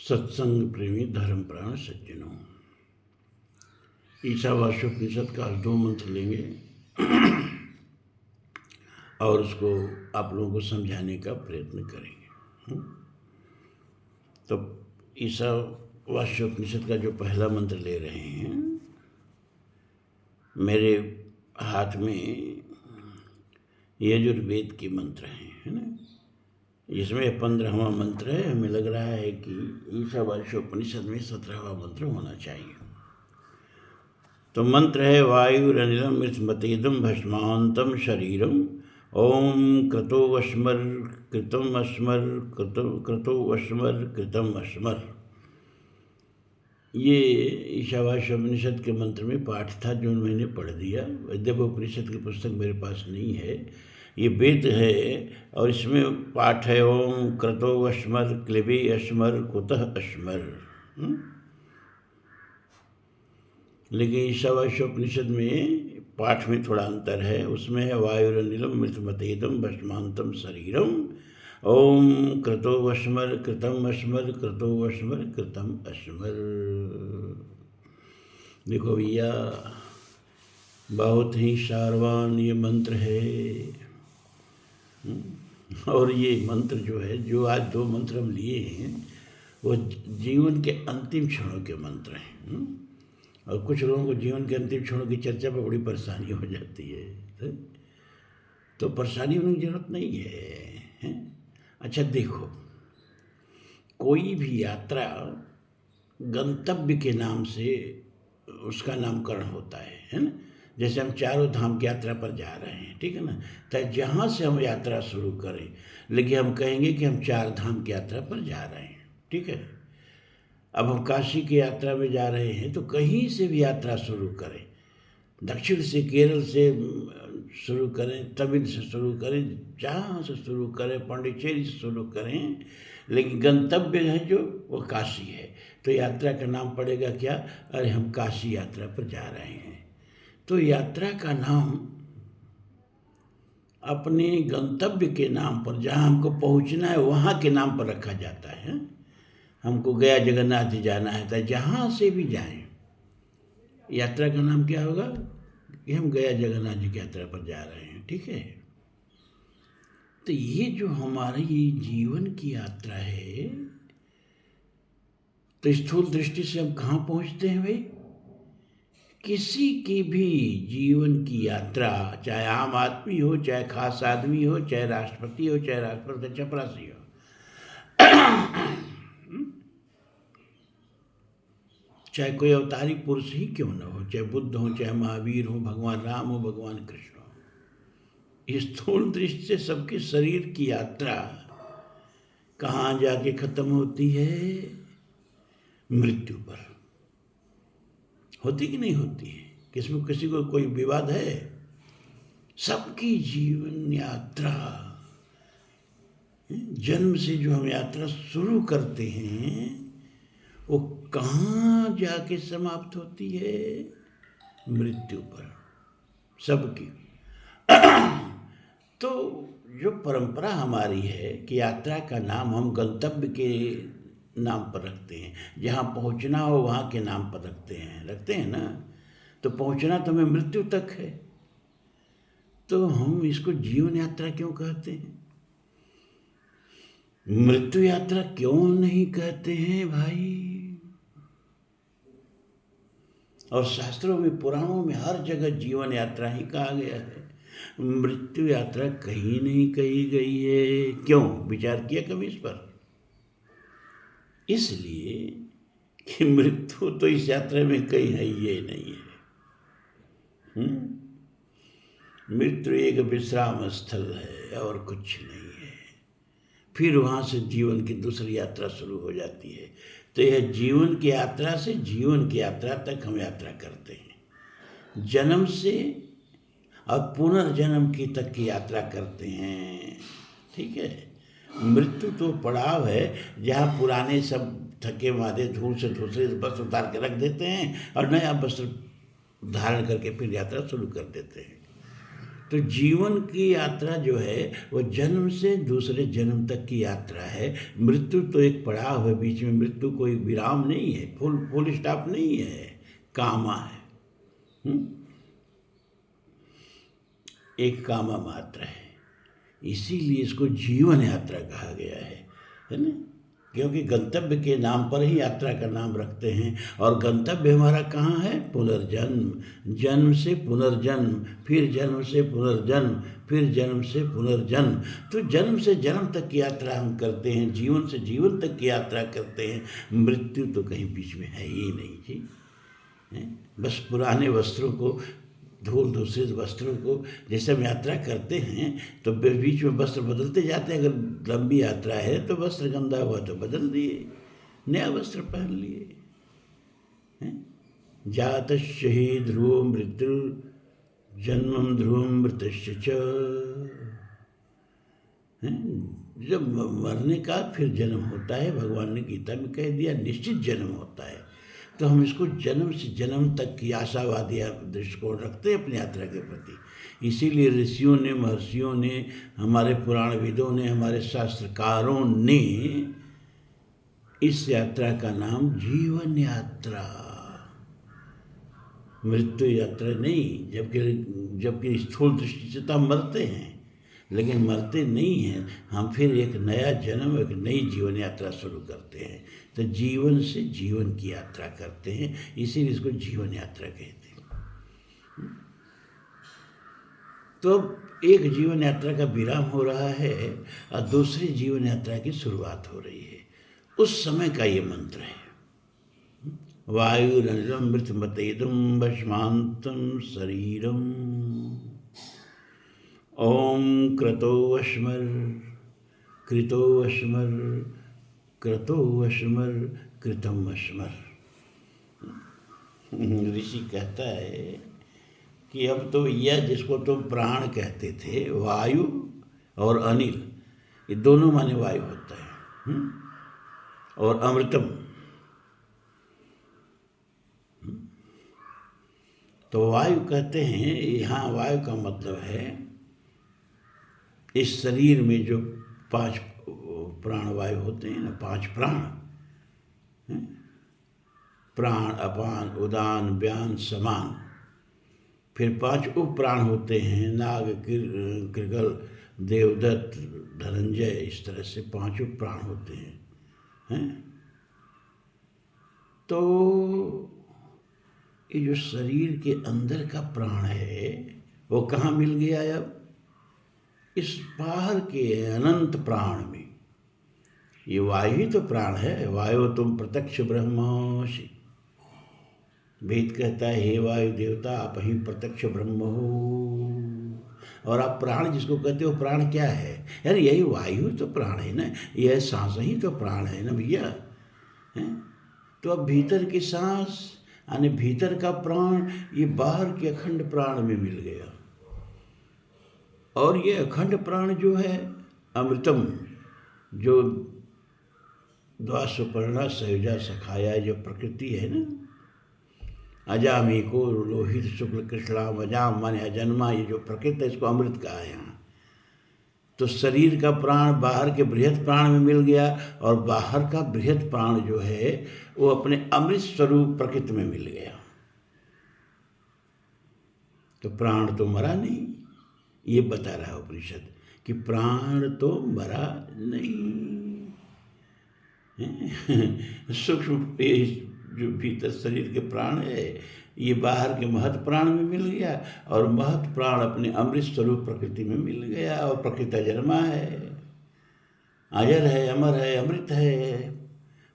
सत्संग प्रेमी धर्म प्राण सज्जनों, ईशावास्योपनिषद का 2 मंत्र लेंगे और उसको आप लोगों को समझाने का प्रयत्न करेंगे। तो ईशावास्योपनिषद का जो पहला मंत्र ले रहे हैं, मेरे हाथ में यजुर्वेद के मंत्र हैं, है ना, जिसमें 15वां मंत्र है। हमें लग रहा है कि ईशावास्योपनिषद में 17वां मंत्र होना चाहिए। तो मंत्र है वायुरनिलम मृतमतेदम भस्मांतम शरीरम ओम क्रतोवस्मर कृतम अस्मर क्रतोवस्मर कृतम अस्मर। ये ईशावास्योपनिषद के मंत्र में पाठ था जो मैंने पढ़ दिया। वैद्यकोपनिषद की पुस्तक मेरे पास नहीं है, ये वेद है और इसमें पाठ है ओम क्रतोवस्मर क्लिबे अस्मर कुतः अस्मर। लेकिन ईशावास्योपनिषद में पाठ में थोड़ा अंतर है। उसमें है वायुरनिलम मृतमतेदम भस्मांतम शरीरम ओम क्रतोवस्मर कृतम अस्मर क्रतोवस्मर कृतम अस्मर। देखो भैया, बहुत ही सारवान ये मंत्र है। और ये मंत्र जो है, जो आज 2 मंत्र हम लिए हैं, वो जीवन के अंतिम क्षणों के मंत्र हैं। और कुछ लोगों को जीवन के अंतिम क्षणों की चर्चा पर बड़ी परेशानी हो जाती है, तो परेशानी होने की जरूरत नहीं है। अच्छा देखो, कोई भी यात्रा गंतव्य के नाम से उसका नामकरण होता है ना। जैसे हम चारों धाम की यात्रा पर जा रहे हैं, ठीक है ना, तो जहाँ से हम यात्रा शुरू करें, लेकिन हम कहेंगे कि हम 4 धाम की यात्रा पर जा रहे हैं, ठीक है। अब हम काशी की यात्रा में जा रहे हैं, तो कहीं से भी यात्रा शुरू करें, दक्षिण से, केरल से शुरू करें, तमिल से शुरू करें, जहाँ से शुरू करें, पांडिचेरी से शुरू करें, लेकिन गंतव्य है जो वो काशी है। तो यात्रा का नाम पड़ेगा क्या? अरे हम काशी यात्रा पर जा रहे हैं। तो यात्रा का नाम अपने गंतव्य के नाम पर, जहाँ हमको पहुँचना है वहाँ के नाम पर रखा जाता है। हमको गया जगन्नाथ जी जाना है, तो जहाँ से भी जाएं, यात्रा का नाम क्या होगा कि हम गया जगन्नाथ जी की यात्रा पर जा रहे हैं, ठीक है। तो ये जो हमारी जीवन की यात्रा है, तो स्थूल दृष्टि से हम कहाँ पहुँचते हैं भाई? किसी की भी जीवन की यात्रा, चाहे आम आदमी हो, चाहे खास आदमी हो, चाहे राष्ट्रपति हो, चाहे राष्ट्रपति का चपरासी हो, चाहे कोई अवतारी पुरुष ही क्यों न हो, चाहे बुद्ध हो, चाहे महावीर हो, भगवान राम हो, भगवान कृष्ण हो, स्थूल दृष्टि से सबके शरीर की यात्रा कहाँ जाके खत्म होती है? मृत्यु पर। होती कि नहीं होती है? किसमें किसी को कोई विवाद है? सबकी जीवन यात्रा, जन्म से जो हम यात्रा शुरू करते हैं, वो कहाँ जाके समाप्त होती है? मृत्यु पर, सबकी। तो जो परंपरा हमारी है कि यात्रा का नाम हम गंतव्य के नाम पर रखते हैं, जहाँ पहुँचना हो वहाँ के नाम पर रखते हैं ना। तो पहुँचना तो हमें मृत्यु तक है, तो हम इसको जीवन यात्रा क्यों कहते हैं? मृत्यु यात्रा क्यों नहीं कहते हैं भाई? और शास्त्रों में, पुराणों में हर जगह जीवन यात्रा ही कहा गया है, मृत्यु यात्रा कहीं नहीं कही गई है। क्यों? विचार किया कभी इस पर? इसलिए कि मृत्यु तो इस यात्रा में कहीं है ये नहीं है। मृत्यु एक विश्राम स्थल है और कुछ नहीं है। फिर वहाँ से जीवन की दूसरी यात्रा शुरू हो जाती है। तो यह जीवन की यात्रा से जीवन की यात्रा तक हम यात्रा करते हैं, जन्म से और पुनर्जन्म की तक की यात्रा करते हैं, ठीक है। मृत्यु तो पड़ाव है जहाँ पुराने सब थके मादे धूल से दूसरे वस्त्र उतार के रख देते हैं और नया वस्त्र धारण करके फिर यात्रा शुरू कर देते हैं। तो जीवन की यात्रा जो है वो जन्म से दूसरे जन्म तक की यात्रा है। मृत्यु तो एक पड़ाव है बीच में, मृत्यु कोई विराम नहीं है, फुल स्टॉप नहीं है, कामा है। एक कामा मात्र है, इसीलिए इसको जीवन यात्रा कहा गया है ना। क्योंकि गंतव्य के नाम पर ही यात्रा का नाम रखते हैं, और गंतव्य हमारा कहाँ है? पुनर्जन्म। जन्म से पुनर्जन्म, फिर जन्म से पुनर्जन्म, फिर जन्म से पुनर्जन्म। तो जन्म से जन्म तक की यात्रा हम करते हैं, जीवन से जीवन तक की यात्रा करते हैं। मृत्यु तो कहीं बीच में है ही नहीं जी। बस पुराने वस्त्रों को धूल दूसरे वस्त्रों को, जैसे हम यात्रा करते हैं तो बीच में वस्त्र बदलते जाते हैं। अगर लंबी यात्रा है तो वस्त्र गंदा हुआ तो बदल दिए, नया वस्त्र पहन लिए। जात ही ध्रुव मृत्यु जन्मम ध्रुव मृत्युश्च च। जब मरने का फिर जन्म होता है, भगवान ने गीता में कह दिया निश्चित जन्म होता है। तो हम इसको जन्म से जन्म तक की आशावादी दृष्टिकोण रखते हैं अपनी यात्रा के प्रति। इसीलिए ऋषियों ने, महर्षियों ने, हमारे पुराणविदों ने, हमारे शास्त्रकारों ने इस यात्रा का नाम जीवन यात्रा, मृत्यु यात्रा नहीं। जबकि स्थूल दृष्टि से तो हम मरते हैं, लेकिन मरते नहीं हैं हम, फिर एक नया जन्म, एक नई जीवन यात्रा शुरू करते हैं। तो जीवन से जीवन की यात्रा करते हैं, इसीलिए इसको जीवन यात्रा कहते हैं। तो अब एक जीवन यात्रा का विराम हो रहा है और दूसरी जीवन यात्रा की शुरुआत हो रही है। उस समय का ये मंत्र है, वायुरनिलम मृतमतेदम भस्मांतम शरीरम। ओम क्रतोऽश्मर कृतोऽश्मर क्रतोऽश्मर कृतमश्मर। ऋषि कहता है कि अब तो यह जिसको तुम प्राण कहते थे, वायु और अनिल, ये दोनों माने वायु होता है, और अमृतम। तो वायु कहते हैं, यहाँ वायु का मतलब है इस शरीर में जो 5 प्राण वायु होते हैं ना, 5 प्राण, प्राण, अपान, उदान, व्यान, समान। फिर 5 उप प्राण होते हैं, नाग, कृगल, देवदत्त, धनंजय, इस तरह से 5 उप प्राण होते हैं। तो ये जो शरीर के अंदर का प्राण है वो कहाँ मिल गया? अब इस बाहर के अनंत प्राण में। ये वायु ही तो प्राण है। वायु तुम प्रत्यक्ष ब्रह्मासि। वेद कहता है हे वायु देवता आप ही प्रत्यक्ष ब्रह्म हो। और आप प्राण जिसको कहते हो, प्राण क्या है यार? यही वायु तो प्राण है ना, यह सांस ही तो प्राण है ना भैया। तो अब भीतर की सांस यानी भीतर का प्राण, ये बाहर के अखंड प्राण में मिल गया। और ये अखंड प्राण जो है अमृतम, जो द्वासुपर्णा सयुजा सखाया, जो प्रकृति है ना, अजामी को लोहित शुक्ल कृष्णाम अजाम माने अजन्मा, ये जो प्रकृति है इसको अमृत कहा है यहाँ। तो शरीर का प्राण बाहर के बृहत प्राण में मिल गया, और बाहर का बृहत प्राण जो है वो अपने अमृत स्वरूप प्रकृति में मिल गया। तो प्राण तो मरा नहीं, ये बता रहा है उपनिषद कि प्राण तो मरा नहीं। सूक्ष्म जो भीतर शरीर के प्राण है ये बाहर के महत प्राण में मिल गया, और महत प्राण अपने अमृत स्वरूप प्रकृति में मिल गया। और प्रकृति अजन्मा है, अजर है, अमर है, अमृत है।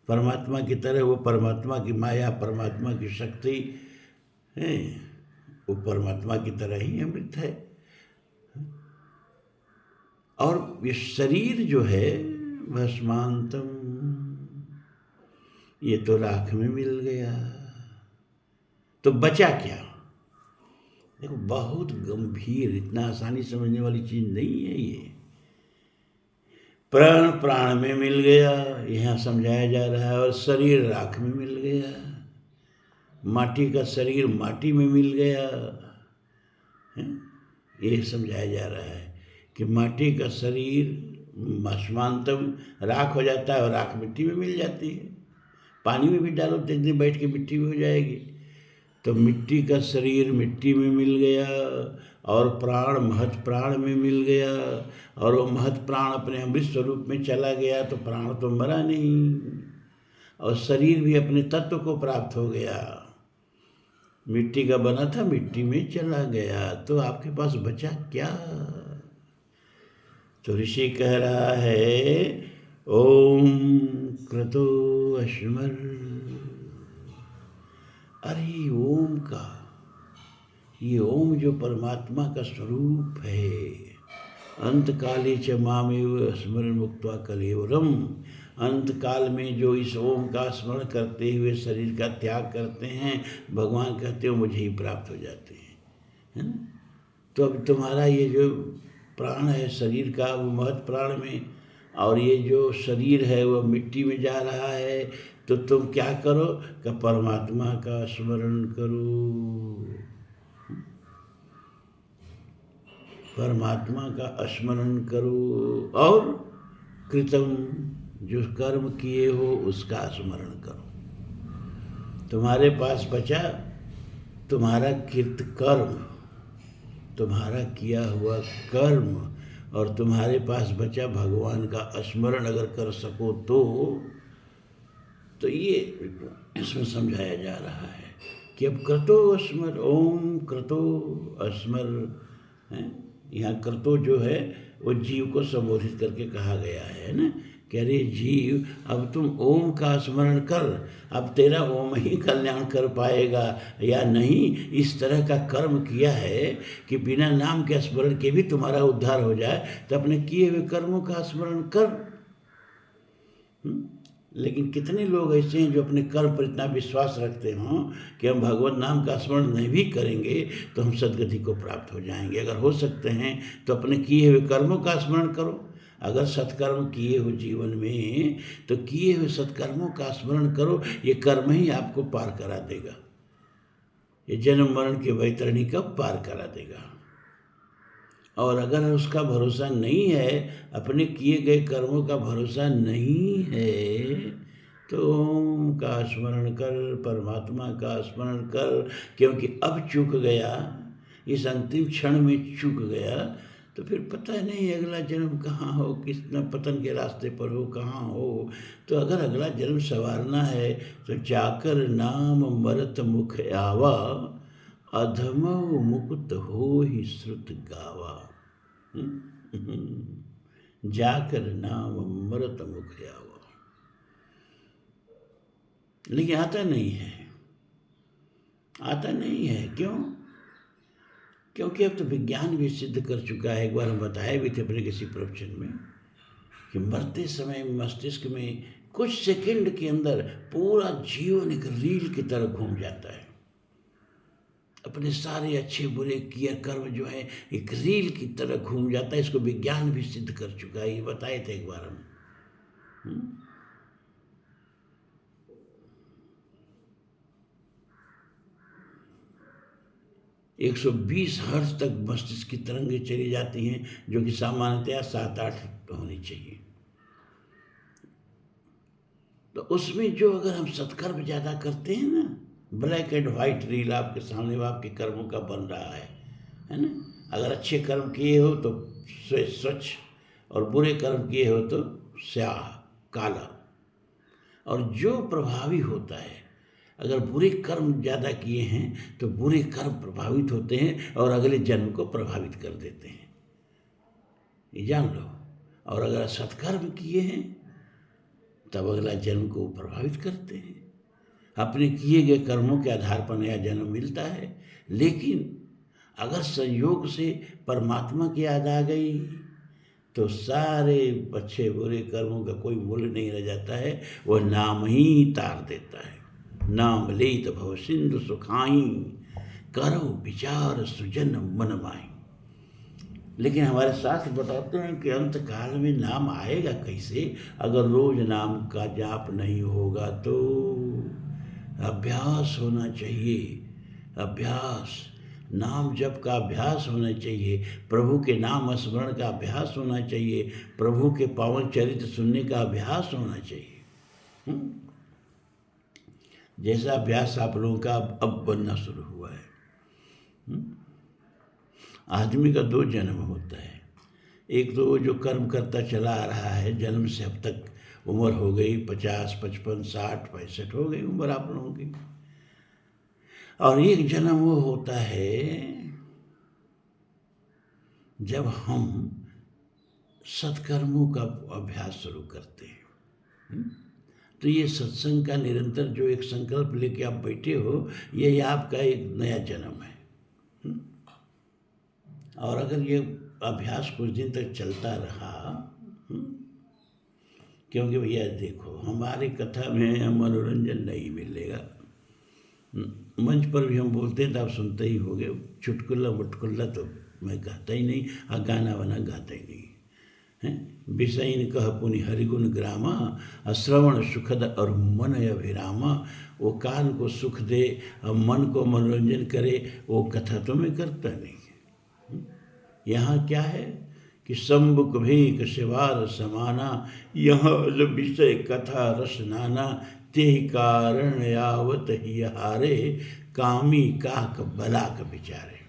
परमात्मा की तरह वो परमात्मा की माया, परमात्मा की शक्ति है, वो परमात्मा की तरह ही अमृत है। और ये शरीर जो है भस्मांतम, ये तो राख में मिल गया। तो बचा क्या? देखो बहुत गंभीर, इतना आसानी समझने वाली चीज नहीं है ये। प्राण प्राण में मिल गया, यहाँ समझाया जा रहा है। और शरीर राख में मिल गया, माटी का शरीर माटी में मिल गया है? ये समझाया जा रहा है कि माटी का शरीर आसमान तक राख हो जाता है और राख मिट्टी में मिल जाती है। पानी में भी डालो तो एक दिन बैठ के मिट्टी में हो जाएगी। तो मिट्टी का शरीर मिट्टी में मिल गया और प्राण महत प्राण में मिल गया और वो महत प्राण अपने अमृत स्वरूप में चला गया, तो प्राण तो मरा नहीं और शरीर भी अपने तत्व को प्राप्त हो गया। मिट्टी का बना था, मिट्टी में चला गया, तो आपके पास बचा क्या? तो ऋषि कह रहा है ओम क्रतो अश्मर। अरे ओम का, ये ओम जो परमात्मा का स्वरूप है, अंत काले च मामेव स्मरण मुक्त्वा कलेवरम, अंत काल में जो इस ओम का स्मरण करते हुए शरीर का त्याग करते हैं, भगवान कहते हो मुझे ही प्राप्त हो जाते हैं, है ना। तो अब तुम्हारा ये जो प्राण है शरीर का, वो महत प्राण में, और ये जो शरीर है वो मिट्टी में जा रहा है, तो तुम क्या करो कि परमात्मा का स्मरण करो, परमात्मा का स्मरण करो और कृतम, जो कर्म किए हो उसका स्मरण करो। तुम्हारे पास बचा तुम्हारा कृत कर्म, तुम्हारा किया हुआ कर्म, और तुम्हारे पास बचा भगवान का स्मरण अगर कर सको तो ये इसमें समझाया जा रहा है कि अब क्रतो स्मर, ओम क्रतो स्मर है। यहाँ क्रतो जो है वो जीव को संबोधित करके कहा गया है ना, कि अरे जीव अब तुम ओम का स्मरण कर, अब तेरा ओम ही कल्याण कर पाएगा या नहीं। इस तरह का कर्म किया है कि बिना नाम के स्मरण के भी तुम्हारा उद्धार हो जाए, तो अपने किए हुए कर्मों का स्मरण कर। लेकिन कितने लोग ऐसे हैं जो अपने कर्म पर इतना विश्वास रखते हों कि हम भगवत नाम का स्मरण नहीं भी करेंगे तो हम सद्गति को प्राप्त हो जाएंगे। अगर हो सकते हैं तो अपने किए हुए कर्मों का स्मरण करो। अगर सत्कर्म किए हो जीवन में तो किए हुए सत्कर्मों का स्मरण करो, ये कर्म ही आपको पार करा देगा, ये जन्म मरण के वैतरणी का पार करा देगा। और अगर उसका भरोसा नहीं है, अपने किए गए कर्मों का भरोसा नहीं है, तो ओम का स्मरण कर, परमात्मा का स्मरण कर, क्योंकि अब चूक गया, इस अंतिम क्षण में चूक गया तो फिर पता नहीं अगला जन्म कहाँ हो, कितना पतन के रास्ते पर हो, कहाँ हो। तो अगर अगला जन्म संवारना है तो जाकर नाम मरत मुख आवा, अधमो मुकुत हो ही श्रुत गावा। जाकर नाम मरत मुख आवा। लेकिन आता नहीं है, आता नहीं है। क्यों? क्योंकि अब तो विज्ञान भी सिद्ध कर चुका है, एक बार हम बताए भी थे अपने किसी प्रवचन में, कि मरते समय मस्तिष्क में कुछ सेकंड के अंदर पूरा जीवन एक रील की तरह घूम जाता है। अपने सारे अच्छे बुरे किए कर्म जो है एक रील की तरह घूम जाता है। इसको विज्ञान भी सिद्ध कर चुका है, ये बताए थे एक बार हम। 120 हर्ट्ज तक मस्तिष्क की तरंगें चली जाती हैं, जो कि सामान्यतया 7-8 होनी चाहिए। तो उसमें जो अगर हम सत्कर्म ज़्यादा करते हैं ना, ब्लैक एंड वाइट रील आपके सामने आपके कर्मों का बन रहा है ना। अगर अच्छे कर्म किए हो तो स्वच्छ, और बुरे कर्म किए हो तो स्याह काला। और जो प्रभावी होता है, अगर बुरे कर्म ज़्यादा किए हैं तो बुरे कर्म प्रभावित होते हैं और अगले जन्म को प्रभावित कर देते हैं, ये जान लो। और अगर सत्कर्म किए हैं तब अगला जन्म को प्रभावित करते हैं। अपने किए गए कर्मों के आधार पर नया जन्म मिलता है। लेकिन अगर संयोग से परमात्मा की याद आ गई तो सारे अच्छे बुरे कर्मों का कोई मूल्य नहीं रह जाता है, वह नाम ही तार देता है। नाम लेत भव सिंधु सुखाई, करो विचार सुजन मन माई। लेकिन हमारे शास्त्र बताते हैं कि अंत काल में नाम आएगा कैसे? अगर रोज नाम का जाप नहीं होगा तो अभ्यास होना चाहिए। अभ्यास, नाम जप का अभ्यास होना चाहिए, प्रभु के नाम स्मरण का अभ्यास होना चाहिए, प्रभु के पावन चरित्र सुनने का अभ्यास होना चाहिए। जैसा अभ्यास आप लोगों का अब बनना शुरू हुआ है। आदमी का 2 जन्म होता है। एक तो वो जो कर्म करता चला आ रहा है, जन्म से अब तक उम्र हो गई 50, 55, 60, 65 हो गई उम्र आप लोगों की। और एक जन्म वो होता है जब हम सत्कर्मों का अभ्यास शुरू करते हैं। तो ये सत्संग का निरंतर जो एक संकल्प लेके आप बैठे हो, ये आपका एक नया जन्म है। और अगर ये अभ्यास कुछ दिन तक चलता रहा, क्योंकि भैया देखो हमारी कथा में मनोरंजन नहीं मिलेगा। मंच पर भी हम बोलते हैं तो आप सुनते ही होगे, चुटकुल्ला मुटकुल्ला तो मैं कहता ही नहीं, और गाना वाना गाता ही नहीं है। विषयन कह पुनि हरिगुण ग्रामा, श्रवण सुखद और मन अभिरामा। वो कान को सुख दे और मन को मनोरंजन करे, वो कथा तो मैं करता नहीं। यहाँ क्या है कि सम्मुख भेक शिवार समाना, यहाँ विषय कथा रस नाना, ते कारण यावत ही हारे, कामी काक बलाक बिचारे।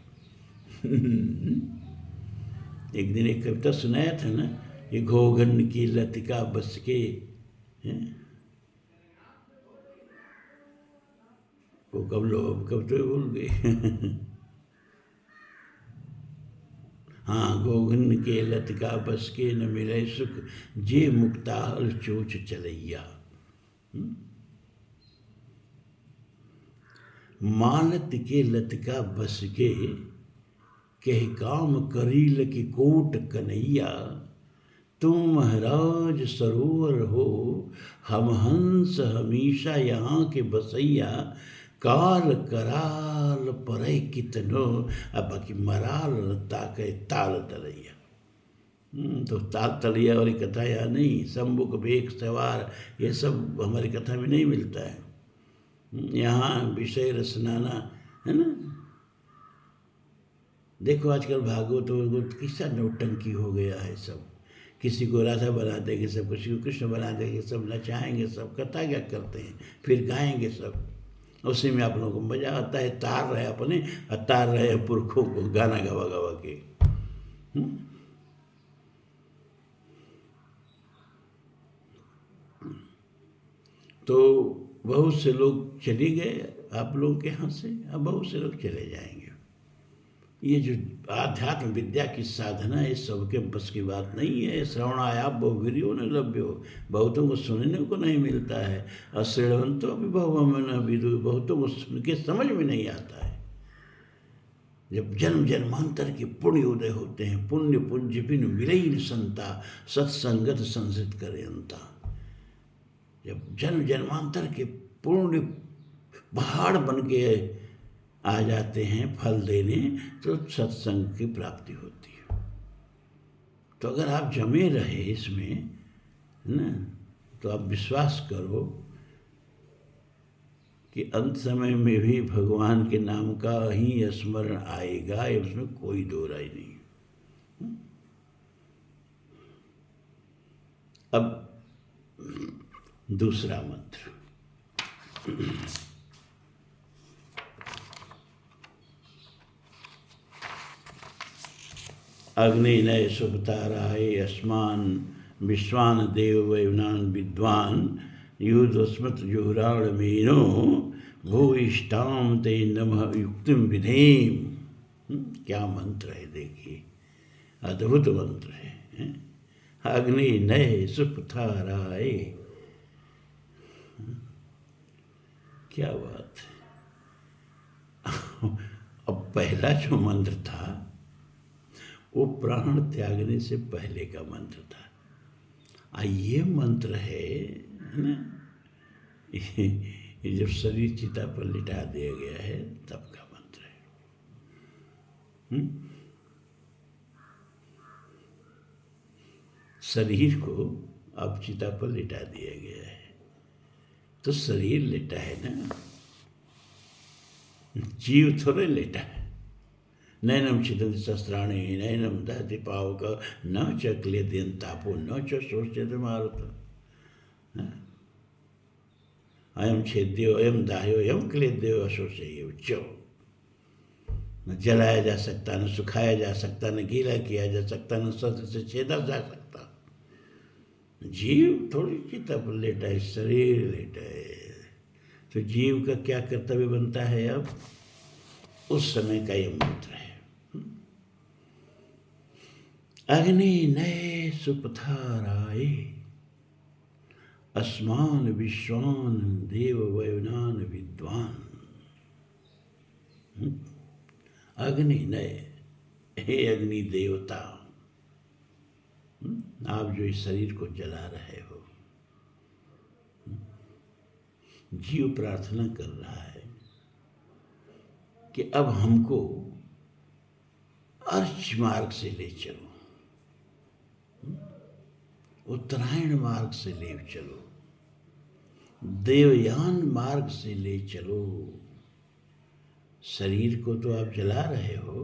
एक दिन एक कविता सुनाया था ना, ये घोघन की लतिका बस के, वो कब तो भूल गए। हाँ, घोघन के लतिका बस के, न मिले सुख जे मुक्ताहल चोच चलैया। मालत के लतिका बस के, कह काम करील की कोट कन्हैया। तुम महाराज सरोवर हो, हम हंस हमेशा यहाँ के बसैया। काल कराल परै कितनो, अब बाकी मराल ताके ताल तलैया। तो ताल तलैया वाली कथा यहाँ नहीं, सम्मुख भेक सवार, ये सब हमारी कथा में नहीं मिलता है। यहाँ विषय रसनाना है ना। देखो आजकल भागवत किस्सा नौटंकी हो गया है सब। किसी को राधा बना देंगे सब, किसी को कृष्ण बना देंगे सब, नचाएंगे सब, कथा क्या करते हैं, फिर गाएंगे सब। उसी में आप लोगों को मजा आता है, तार रहे अपने और तार रहे पुरखों को गाना गवा गवा के। तो बहुत से लोग चले गए आप लोगों के यहाँ से, अब बहुत से लोग चले जाएंगे। ये जो आध्यात्म विद्या की साधना है, सबके बस की बात नहीं है। श्रवणाया बहुवीर्यो न लभ्यो, बहुतों को सुनने को नहीं मिलता है। अश्रवंतो भी बहुमन विदु, बहुतों को सुन के समझ में नहीं आता है। जब जन्म जन्मांतर के पुण्य उदय होते हैं, पुण्य पुंज बिन मिलई न संता, सत्संगत संसित करे अंता। जब जन्म जन्मांतर के पुण्य पहाड़ बन के आ जाते हैं फल देने, तो सत्संग की प्राप्ति होती है। तो अगर आप जमे रहे इसमें ना, तो आप विश्वास करो कि अंत समय में भी भगवान के नाम का ही स्मरण आएगा, उसमें कोई दो राय नहीं। अब दूसरा मंत्र, अग्नि नय शुभताराय अस्मान विश्वान देव वैवनान विद्वान युद्धस्मत जुहुराण मीनो भूयिष्ठाम ते नमः युक्तिम विधेम। क्या मंत्र है देखिए, अद्भुत मंत्र है। अग्नि नय सुपथाराय, क्या बात है। अब पहला जो मंत्र था वो प्राण त्यागने से पहले का मंत्र था। ये मंत्र है ना, ये जब शरीर चिता पर लिटा दिया गया है तब का मंत्र है। शरीर को अब चिता पर लिटा दिया गया है, तो शरीर लेटा है ना, जीव थोड़े लेटा है। नैनम छिदन्ति शस्त्राणि नैनम दहति पावक न च क्लेदयन्तापो न च शोष्यते मारुतः। अयम छेद्यो अयम दाह्यो अयम क्लेद्यो अशोष्यो च। न जलाया जा सकता, न सुखाया जा सकता, न गीला किया जा सकता, न शस्त्र से छेदा जा सकता। जीव थोड़ी चिता पर लेटा है, शरीर लेटा है। तो जीव का क्या कर्तव्य बनता है? अब उस समय का ये मंत्र है। अग्नि नये सुपथाराये अस्मान विश्वान देव वयुनान विद्वान। अग्नि नये, हे अग्नि देवता, आप जो इस शरीर को जला रहे हो। जीव प्रार्थना कर रहा है कि अब हमको अर्च मार्ग से ले चलो, उत्तरायण मार्ग से ले चलो, देवयान मार्ग से ले चलो। शरीर को तो आप जला रहे हो,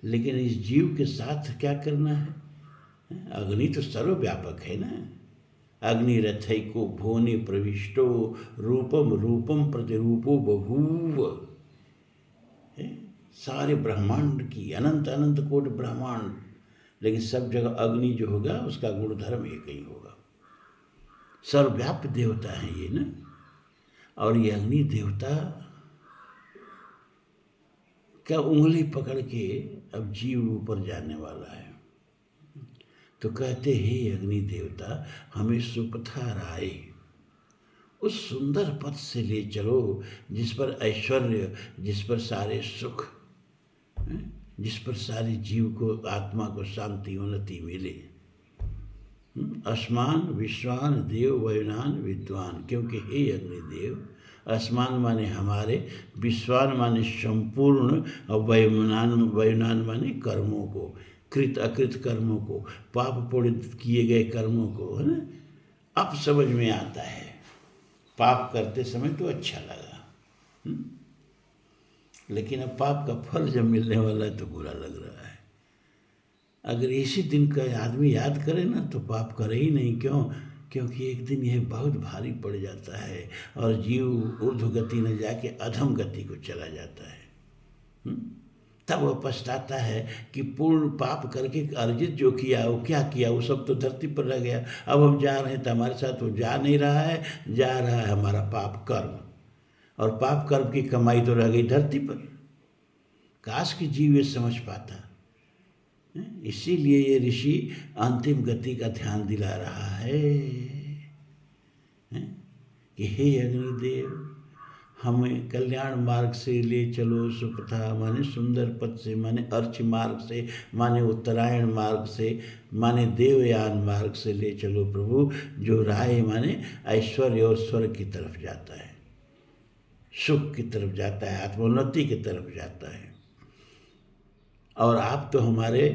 लेकिन इस जीव के साथ क्या करना है? अग्नि तो सर्वव्यापक है ना। अग्निरथैको भुवने प्रविष्टो रूपम रूपम प्रतिरूपो बभूव। सारे ब्रह्मांड की अनंत अनंत कोटि ब्रह्मांड, लेकिन सब जगह अग्नि जो होगा उसका गुणधर्म एक ही होगा। सर्वव्यापी देवता है ये ना। और ये अग्नि देवता का उंगली पकड़ के अब जीव ऊपर जाने वाला है। तो कहते हे अग्नि देवता, हमें सुपथाराये, उस सुंदर पथ से ले चलो जिस पर ऐश्वर्य, जिस पर सारे सुख, जिस पर सारे जीव को, आत्मा को शांति उन्नति मिले। अस्मान विश्वान देव वयुनान विद्वान। क्योंकि हे अग्निदेव, अस्मान माने हमारे, विश्वान माने संपूर्ण, और वयुनान माने कर्मों को, कृत अकृत कर्मों को, पाप पुण्य किए गए कर्मों को, है ना। अब समझ में आता है। पाप करते समय तो अच्छा लगा, लेकिन अब पाप का फल जब मिलने वाला है तो बुरा लग रहा है। अगर इसी दिन का आदमी याद करे ना तो पाप करे ही नहीं। क्यों? क्योंकि एक दिन यह बहुत भारी पड़ जाता है और जीव ऊर्ध्व गति में जाके अधम गति को चला जाता है। तब वह पछताता है कि पूर्ण पाप करके अर्जित जो किया, वो क्या किया, वो सब तो धरती पर रह गया। अब हम जा रहे हैं तो हमारे साथ वो जा नहीं रहा है, जा रहा है हमारा पाप कर्म, और पाप कर्म की कमाई तो रह गई धरती पर। काश कि जीव ये समझ पाता। इसीलिए ये ऋषि अंतिम गति का ध्यान दिला रहा है कि हे अग्निदेव, हमें कल्याण मार्ग से ले चलो। सुपथा माने सुंदर पथ से, माने अर्च मार्ग से, माने उत्तरायण मार्ग से, माने देवयान मार्ग से ले चलो प्रभु, जो राय माने ऐश्वर्य और स्वर्ग की तरफ जाता है, सुख की तरफ जाता है, आत्मोन्नति की तरफ जाता है। और आप तो हमारे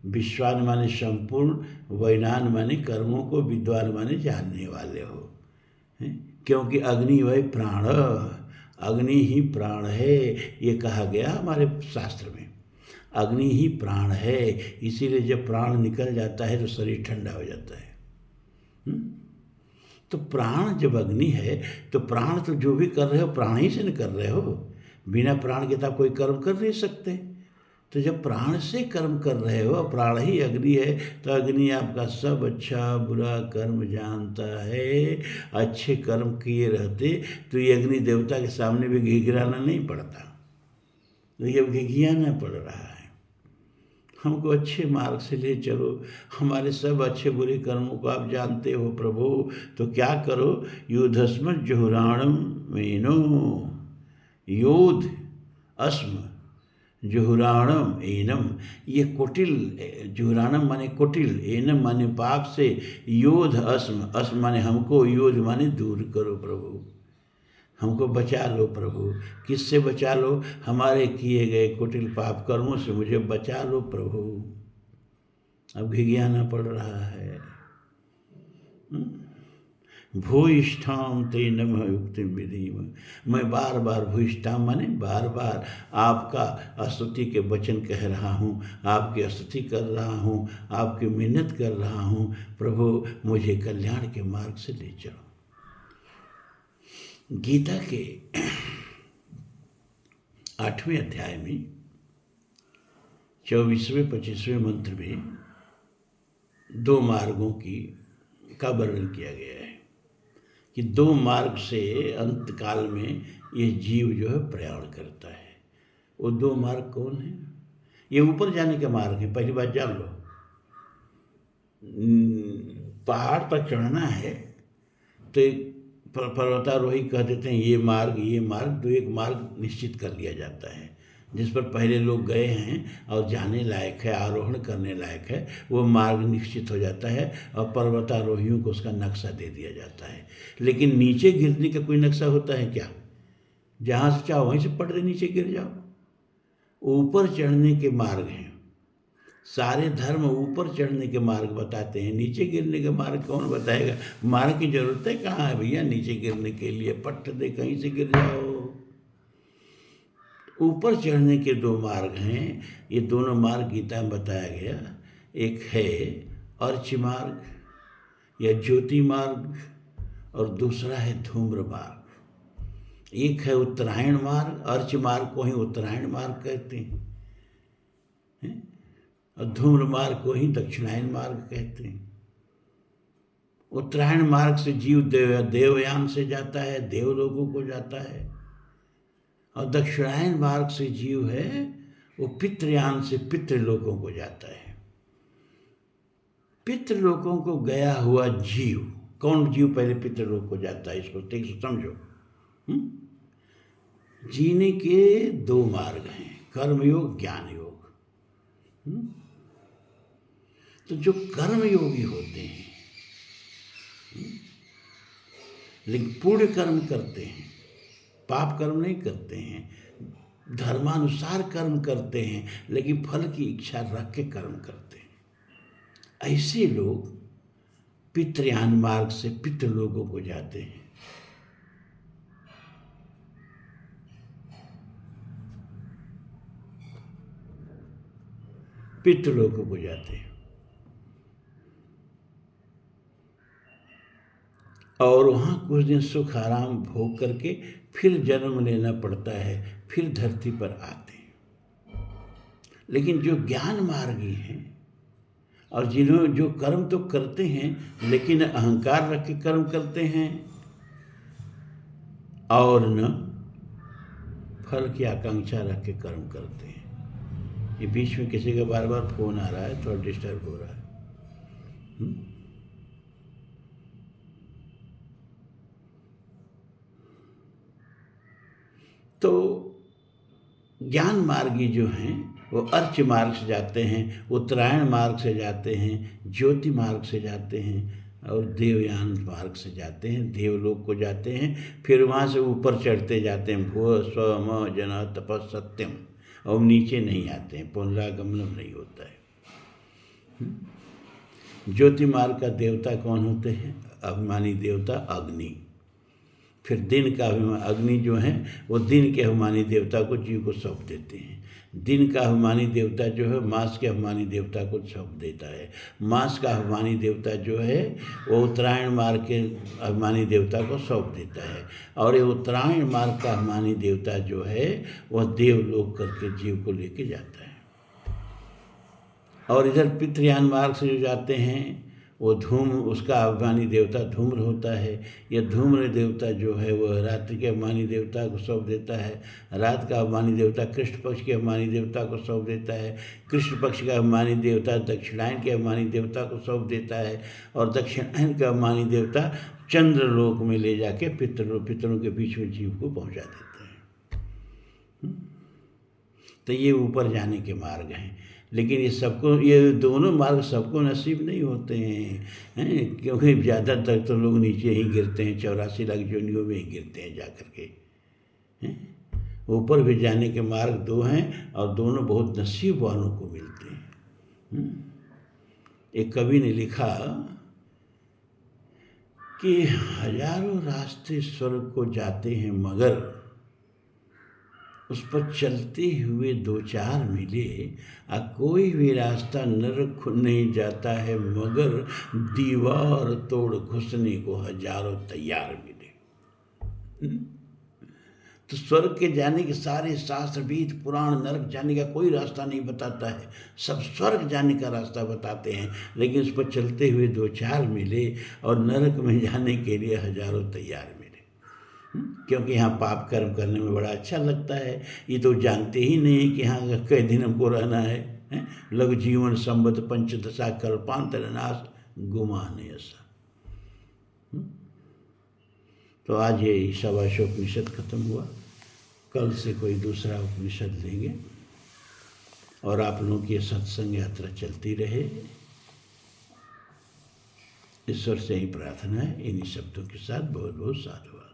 विश्वान माने संपूर्ण, वैनान माने कर्मों को, विद्वान माने जानने वाले हो। क्योंकि अग्नि वही प्राण, अग्नि ही प्राण है, ये कहा गया हमारे शास्त्र में। अग्नि ही प्राण है, इसीलिए जब प्राण निकल जाता है तो शरीर ठंडा हो जाता है। तो प्राण जब अग्नि है तो प्राण तो जो भी कर रहे हो प्राण ही से न कर रहे हो। बिना प्राण के तो आप कोई कर्म कर नहीं सकते। तो जब प्राण से कर्म कर रहे हो, प्राण ही अग्नि है, तो अग्नि आपका सब अच्छा बुरा कर्म जानता है। अच्छे कर्म किए रहते तो ये अग्नि देवता के सामने भी घिघराना नहीं पड़ता, लेकिन अब घिघियाना पड़ रहा है। हमको अच्छे मार्ग से ले चलो, हमारे सब अच्छे बुरे कर्मों को आप जानते हो प्रभु। तो क्या करो? युद्धस्म जुहुराणम मेनो, योध अस्म जुहुराणम एनम। ये कुटिल, जुहुराणम माने कुटिल, एनम माने पाप से, योध अस्म, अस्म माने हमको, योध माने दूर करो प्रभु, हमको बचा लो प्रभु। किससे बचा लो? हमारे किए गए कुटिल पाप कर्मों से मुझे बचा लो प्रभु। अब घिघियाना पड़ रहा है। भूयिष्ठाम ते नमः युक्तिम विधीम। मैं बार बार भूयिष्ठाम माने बार बार आपका स्तुति के वचन कह रहा हूँ, आपकी स्तुति कर रहा हूँ, आपकी मिन्नत कर रहा हूँ। प्रभु मुझे कल्याण के मार्ग से ले चलो। गीता के 8वें अध्याय में 24वें 25वें मंत्र में 2 मार्गों का वर्णन किया गया है कि 2 मार्ग से अंत काल में ये जीव जो है प्रयाण करता है। वो 2 मार्ग कौन है? ये ऊपर जाने का मार्ग है। पहली बात जान लो, पहाड़ पर चढ़ना है तो पर्वतारोही कह देते हैं ये मार्ग तो एक मार्ग निश्चित कर लिया जाता है जिस पर पहले लोग गए हैं और जाने लायक है, आरोहण करने लायक है, वो मार्ग निश्चित हो जाता है और पर्वतारोहियों को उसका नक्शा दे दिया जाता है। लेकिन नीचे गिरने का कोई नक्शा होता है क्या? जहाँ से चाहो वहीं से पट दे, नीचे गिर जाओ। ऊपर चढ़ने के मार्ग हैं, सारे धर्म ऊपर चढ़ने के मार्ग बताते हैं। नीचे गिरने के मार्ग कौन बताएगा? मार्ग की जरूरत है कहाँ है भैया नीचे गिरने के लिए? पट दे, कहीं से गिर जाओ। ऊपर चढ़ने के 2 मार्ग हैं। ये दोनों मार्ग गीता में बताया गया। एक है अर्च मार्ग या ज्योति मार्ग और दूसरा है धूम्र मार्ग। एक है उत्तरायण मार्ग, अर्च मार्ग को ही उत्तरायण मार्ग कहते हैं और धूम्र मार्ग को ही दक्षिणायन मार्ग कहते हैं। उत्तरायण मार्ग से जीव देवयान से जाता है, देवलोकों को जाता है, और दक्षिणायन मार्ग से जीव है वो पितृयान से पितृलोकों को जाता है। पितृलोकों को गया हुआ जीव, कौन जीव पहले पितृलोक को जाता है? इसको ठीक से समझो। जीने के 2 मार्ग हैं, कर्मयोग, ज्ञान योग। तो जो कर्मयोगी होते हैं लेकिन पुण्य कर्म करते हैं, पाप कर्म नहीं करते हैं, धर्मानुसार कर्म करते हैं लेकिन फल की इच्छा रख के कर्म करते हैं, ऐसे लोग पितृयान मार्ग से पितृलोकों को जाते हैं। पितृलोकों को जाते हैं और वहाँ कुछ दिन सुख आराम भोग करके फिर जन्म लेना पड़ता है, फिर धरती पर आते हैं। लेकिन जो ज्ञान मार्गी हैं और जिन्होंने जो कर्म तो करते हैं लेकिन अहंकार रख के कर्म करते हैं और न फल की आकांक्षा रख के कर्म करते हैं। ये बीच में किसी का बार बार फोन आ रहा है, थोड़ा डिस्टर्ब हो रहा है। तो ज्ञान मार्गी जो हैं वो अर्च मार्ग से जाते हैं, उत्तरायण मार्ग से जाते हैं, ज्योति मार्ग से जाते हैं और देवयान मार्ग से जाते हैं, देवलोक को जाते हैं। फिर वहाँ से ऊपर चढ़ते जाते हैं, भूः स्व म जन तपः सत्यम, और नीचे नहीं आते हैं, पुनरागमन नहीं होता है। ज्योति मार्ग का देवता कौन होते हैं? अभिमानी देवता अग्नि। फिर दिन का अभिमान, अग्नि जो है वो दिन के अभिमानी देवता को जीव को सौंप देते हैं। दिन का अभिमानी देवता जो है मास के अभिमानी देवता को सौंप देता है। मास का अभिमानी देवता जो है वो उत्तरायण मार्ग के अभिमानी देवता को सौंप देता है, और ये उत्तरायण मार्ग का अभिमानी देवता जो है वह देवलोक करके जीव को लेके जाता है। और इधर पितृयान मार्ग से जो जाते हैं वो उसका अभिमानी देवता धूम्र होता है। यह धूम्र देवता जो है वह रात्रि के अभिमानी देवता को सौंप देता है। रात का अभिमानी देवता कृष्ण पक्ष के अभिमानी देवता को सौंप देता है। कृष्ण पक्ष का अभिमानी देवता दक्षिणायन के अभिमानी देवता को सौंप देता है, और दक्षिणायन का अभिमानी देवता चंद्रलोक में ले जाके पितरों के बीच में जीव को पहुँचा देते हैं। तो ये ऊपर जाने के मार्ग हैं, लेकिन ये दोनों मार्ग सबको नसीब नहीं होते हैं, क्योंकि ज़्यादातर तो लोग नीचे ही गिरते हैं, 84 लाख योनियों में ही गिरते हैं जा करके। ऊपर भी जाने के मार्ग 2 हैं और दोनों बहुत नसीब वालों को मिलते हैं। एक कवि ने लिखा कि हजारों रास्ते स्वर्ग को जाते हैं मगर उस पर चलते हुए दो चार मिले। कोई भी रास्ता नरक को नहीं जाता है मगर दीवार तोड़ घुसने को हजारों तैयार मिले। तो स्वर्ग के जाने के सारे शास्त्र वेद पुराण नरक जाने का कोई रास्ता नहीं बताता है, सब स्वर्ग जाने का रास्ता बताते हैं। लेकिन उस पर चलते हुए दो चार मिले और नरक में जाने के लिए हजारों तैयार मिले। क्योंकि यहाँ पाप कर्म करने में बड़ा अच्छा लगता है। ये तो जानते ही नहीं कि यहाँ कई दिन हमको रहना है। लघु जीवन संबत पंचदशा कल्पांतर नाश गुमान ऐसा। तो आज ये ईशावास्योपनिषद खत्म हुआ। कल से कोई दूसरा उपनिषद लेंगे और आप लोगों की सत्संग यात्रा चलती रहे। ईश्वर से ही प्रार्थना है। इन्हीं शब्दों के साथ बहुत बहुत साधुवाद।